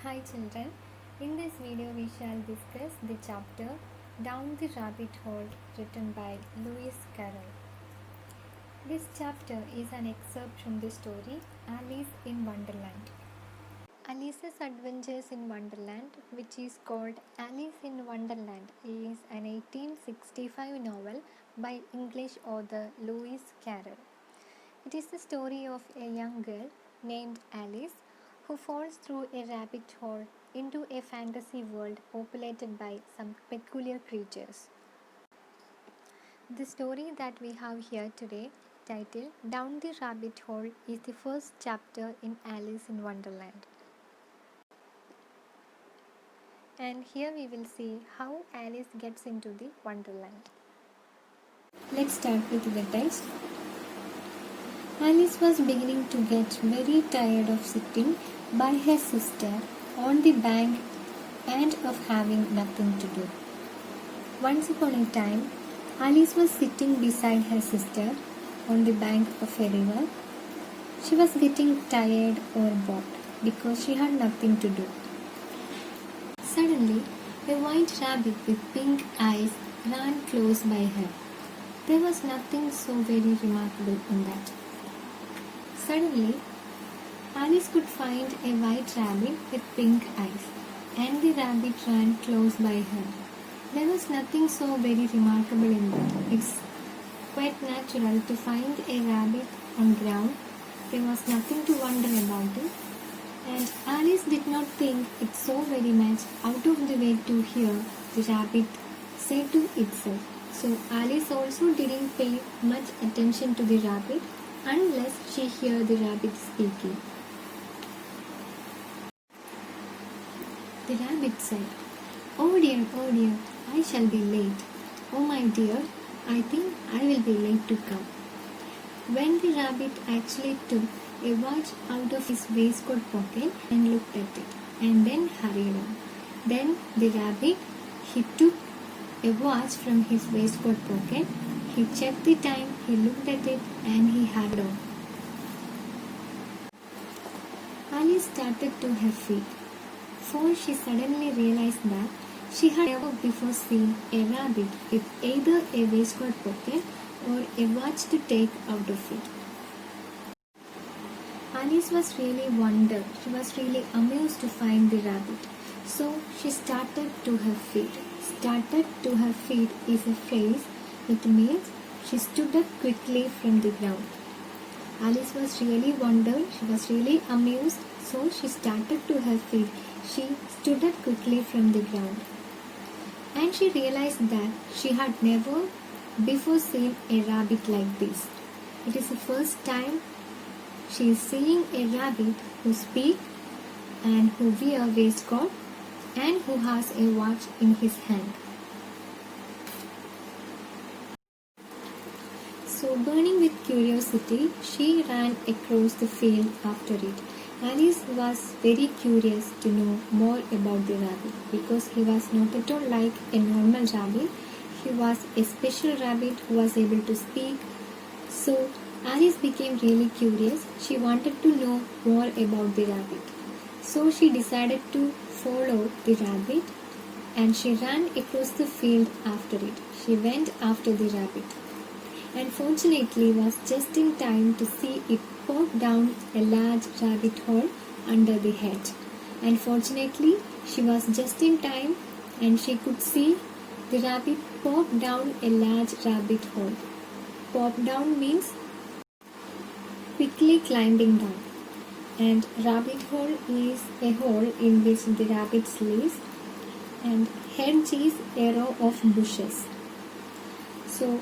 Hi children, in this video we shall discuss the chapter Down the Rabbit Hole written by Lewis Carroll. This chapter is an excerpt from the story Alice in Wonderland. Alice's Adventures in Wonderland, which is called Alice in Wonderland, is an 1865 novel by English author Lewis Carroll. It is the story of a young girl named Alice who falls through a rabbit hole into a fantasy world populated by some peculiar creatures. The story that we have here today, titled Down the Rabbit Hole, is the first chapter in Alice in Wonderland. And here we will see how Alice gets into the Wonderland. Let's start with the text. Alice was beginning to get very tired of sitting by her sister on the bank and of having nothing to do. Once upon a time, Alice was sitting beside her sister on the bank of a river. She was getting tired or bored because she had nothing to do. Suddenly, a white rabbit with pink eyes ran close by her. There was nothing so very remarkable in that. Suddenly, Alice could find a white rabbit with pink eyes, and the rabbit ran close by her. There was nothing so very remarkable in that. It's quite natural to find a rabbit on ground. There was nothing to wonder about it, and Alice did not think it so very much out of the way to hear the rabbit say to itself. So Alice also didn't pay much attention to the rabbit unless she heard the rabbit speaking. The rabbit said, oh dear, I shall be late. Oh my dear, I think I will be late to come." When the rabbit actually took a watch out of his waistcoat pocket and looked at it, and then hurried on. Then the rabbit, he took a watch from his waistcoat pocket. He checked the time, he looked at it, and he hurried on. Alice started to her feet, for she suddenly realized that she had never before seen a rabbit with either a waistcoat pocket or a watch to take out of it. Alice was really wondered, she was really amused to find the rabbit. So she started to her feet. Started to her feet is a phrase. It means she stood up quickly from the ground. Alice was really wondered, she was really amused, so she started to her feet. She stood up quickly from the ground. And she realized that she had never before seen a rabbit like this. It is the first time she is seeing a rabbit who speaks and who wears a waistcoat and who has a watch in his hand. So, burning with curiosity, she ran across the field after it. Alice was very curious to know more about the rabbit because he was not at all like a normal rabbit. He was a special rabbit who was able to speak. So, Alice became really curious. She wanted to know more about the rabbit. So, she decided to follow the rabbit and she ran across the field after it. She went after the rabbit, and fortunately was just in time to see it pop down a large rabbit hole under the hedge. And fortunately, she was just in time and she could see the rabbit pop down a large rabbit hole. Pop down means quickly climbing down. And rabbit hole is a hole in which the rabbit lives, and hedge is a row of bushes. So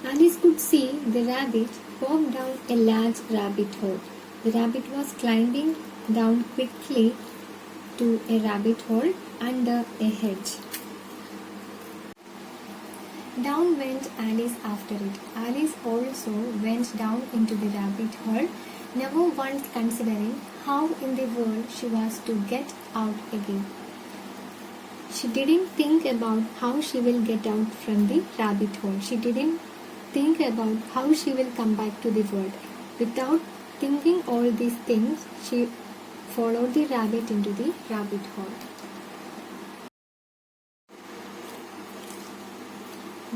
Alice could see the rabbit pop down a large rabbit hole. The rabbit was climbing down quickly to a rabbit hole under a hedge. Down went Alice after it. Alice also went down into the rabbit hole, never once considering how in the world she was to get out again. She didn't think about how she will get out from the rabbit hole. She didn't think about how she will come back to the world. Without thinking all these things, she followed the rabbit into the rabbit hole.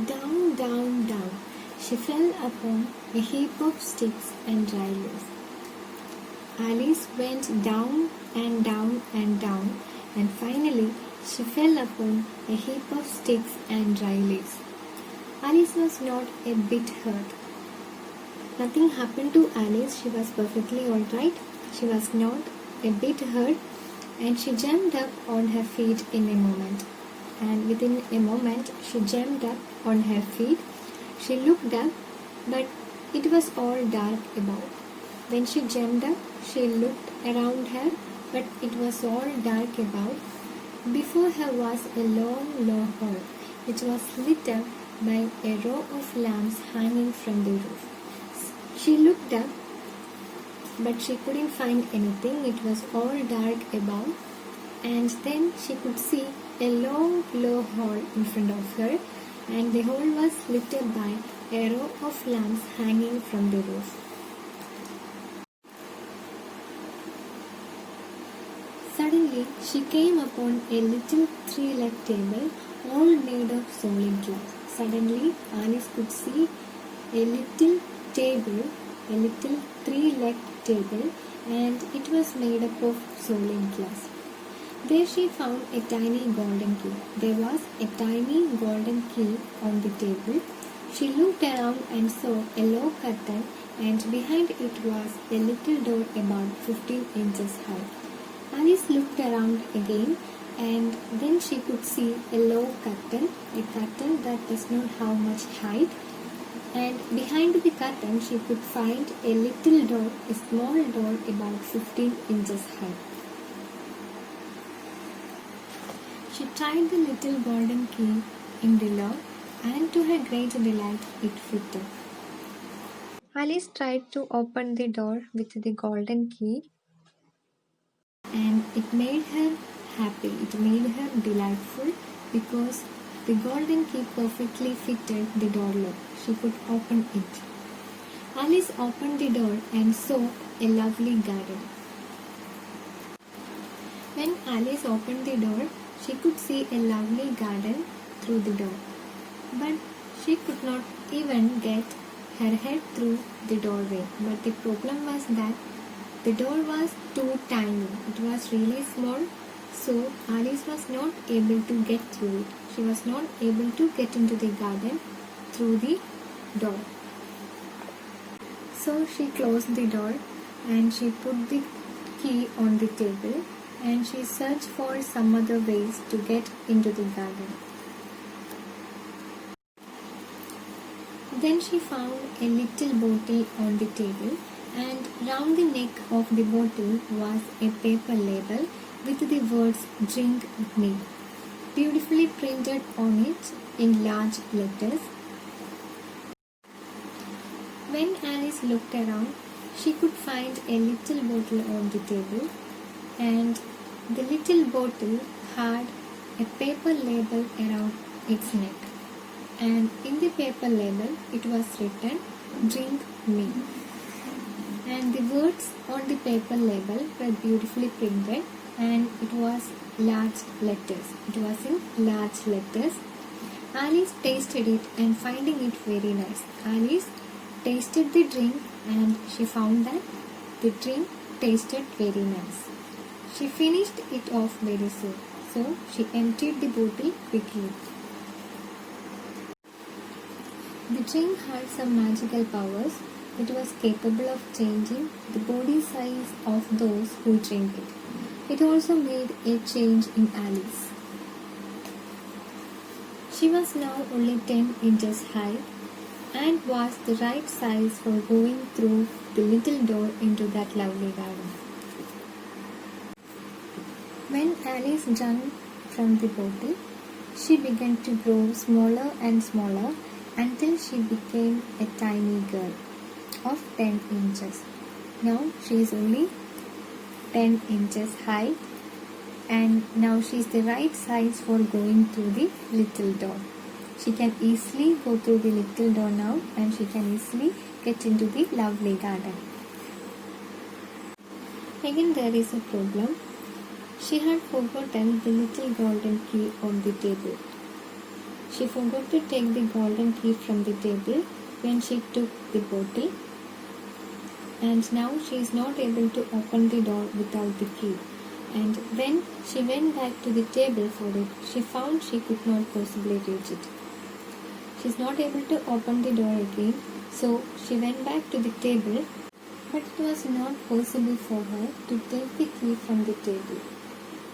Down, down, down, she fell upon a heap of sticks and dry leaves. Alice went down and down and down, and finally she fell upon a heap of sticks and dry leaves. Alice was not a bit hurt. Nothing happened to Alice. She was perfectly all right. She was not a bit hurt, and she jumped up on her feet in a moment. And within a moment, she jumped up on her feet. She looked up, but it was all dark above. When she jumped up, she looked around her, but it was all dark above. Before her was a long, low hall, which was lit up by a row of lamps hanging from the roof. She looked up, but she couldn't find anything. It was all dark above, and then she could see a long, low hall in front of her, and the hall was lit up by a row of lamps hanging from the roof. Suddenly, she came upon a little three-legged table, all made of solid glass. Suddenly, Alice could see a little table, a little three-legged table, and it was made up of solid glass. There she found a tiny golden key. There was a tiny golden key on the table. She looked around and saw a low curtain, and behind it was a little door about 15 inches high. Alice looked around again, and then she could see a low curtain, a curtain that does not have much height. And behind the curtain she could find a little door, a small door about 15 inches high. She tried the little golden key in the lock, and to her great delight it fitted. Alice tried to open the door with the golden key, and it made her happy. It made her delightful because the golden key perfectly fitted the door lock. She could open it. Alice opened the door and saw a lovely garden. When Alice opened the door, she could see a lovely garden through the door. But she could not even get her head through the doorway. But the problem was that the door was too tiny. It was really small, so Alice was not able to get through it. She was not able to get into the garden through the door. So she closed the door and she put the key on the table, and she searched for some other ways to get into the garden. Then she found a little bottle on the table, and round the neck of the bottle was a paper label with the words "Drink Me" beautifully printed on it in large letters. When Alice looked around, she could find a little bottle on the table, and the little bottle had a paper label around its neck. And in the paper label, it was written "Drink Me." And the words on the paper label were beautifully printed, and it was large letters. It was in large letters. Alice tasted it and finding it very nice. Alice tasted the drink and she found that the drink tasted very nice. She finished it off very soon, so she emptied the bottle quickly. The drink had some magical powers. It was capable of changing the body size of those who drank it. It also made a change in Alice. She was now only 10 inches high and was the right size for going through the little door into that lovely garden. When Alice drank from the bottle, she began to grow smaller and smaller until she became a tiny girl of 10 inches. Now she is only 10 inches high, and now she is the right size for going through the little door. She can easily go through the little door now, and she can easily get into the lovely garden. Again, there is a problem. She had forgotten the little golden key on the table. She forgot to take the golden key from the table when she took the bottle, and now she is not able to open the door without the key. And when she went back to the table for it, she found she could not possibly reach it. She is not able to open the door again, so she went back to the table, but it was not possible for her to take the key from the table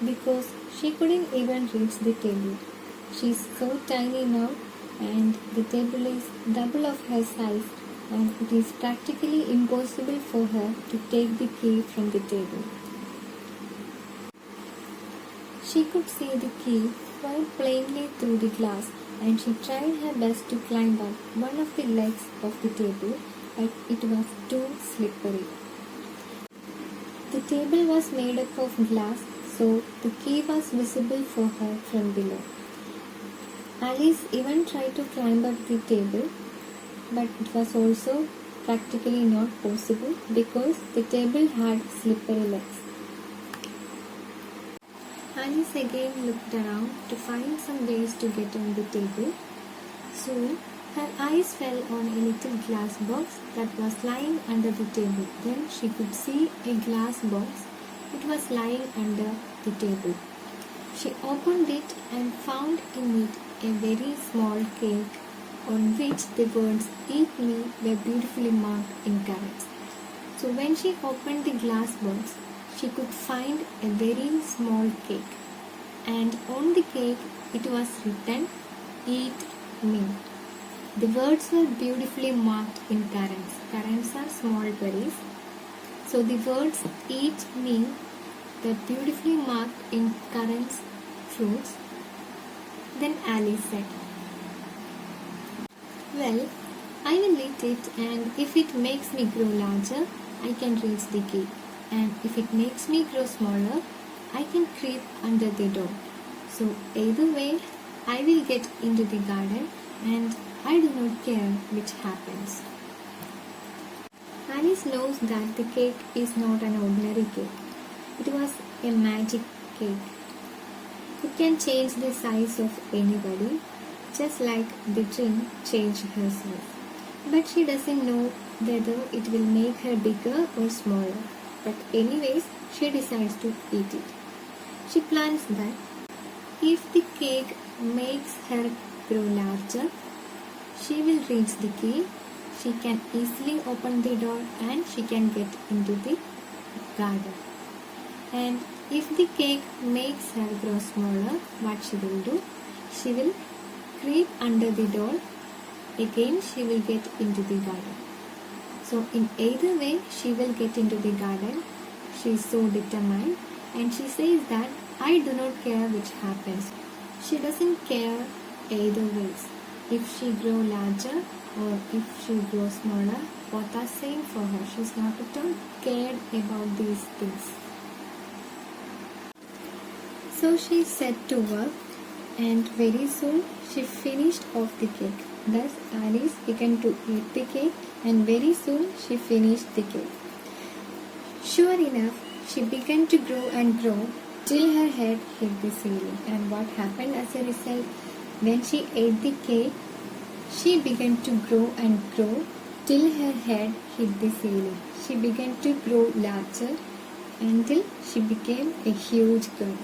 because she couldn't even reach the table. She is so tiny now, and the table is double of her size, and it is practically impossible for her to take the key from the table. She could see the key quite plainly through the glass, and she tried her best to climb up one of the legs of the table, but it was too slippery. The table was made up of glass, so the key was visible for her from below. Alice even tried to climb up the table, but it was also practically not possible because the table had slippery legs. Alice again looked around to find some ways to get on the table. Soon, her eyes fell on a little glass box that was lying under the table. Then she could see a glass box. It was lying under the table. She opened it and found in it a very small cake on which the words "Eat me" were beautifully marked in currants. So when she opened the glass box, she could find a very small cake, and on the cake it was written "Eat me." The words were beautifully marked in currants. Currants are small berries. So the words "Eat me" were beautifully marked in currants fruits. Then Alice said, "Well, I will eat it, and if it makes me grow larger, I can reach the key. And if it makes me grow smaller, I can creep under the door. So either way, I will get into the garden, and I do not care which happens." Alice knows that the cake is not an ordinary cake. It was a magic cake. It can change the size of anybody, just like the dream changed herself. But she doesn't know whether it will make her bigger or smaller. But anyways, she decides to eat it. She plans that if the cake makes her grow larger, she will reach the key, she can easily open the door, and she can get into the garden. And if the cake makes her grow smaller, what she will do? She will creep under the door. Again, she will get into the garden. So in either way, she will get into the garden. She is so determined, and she says that I do not care which happens. She doesn't care either ways. If she grow larger or if she grows smaller, both are same for her. She is not at all cared about these things. So she set to work, and very soon she finished off the cake. Thus Alice began to eat the cake, and very soon she finished the cake. Sure enough, she began to grow and grow till her head hit the ceiling. And what happened as a result? When she ate the cake, she began to grow and grow till her head hit the ceiling. She began to grow larger until she became a huge girl.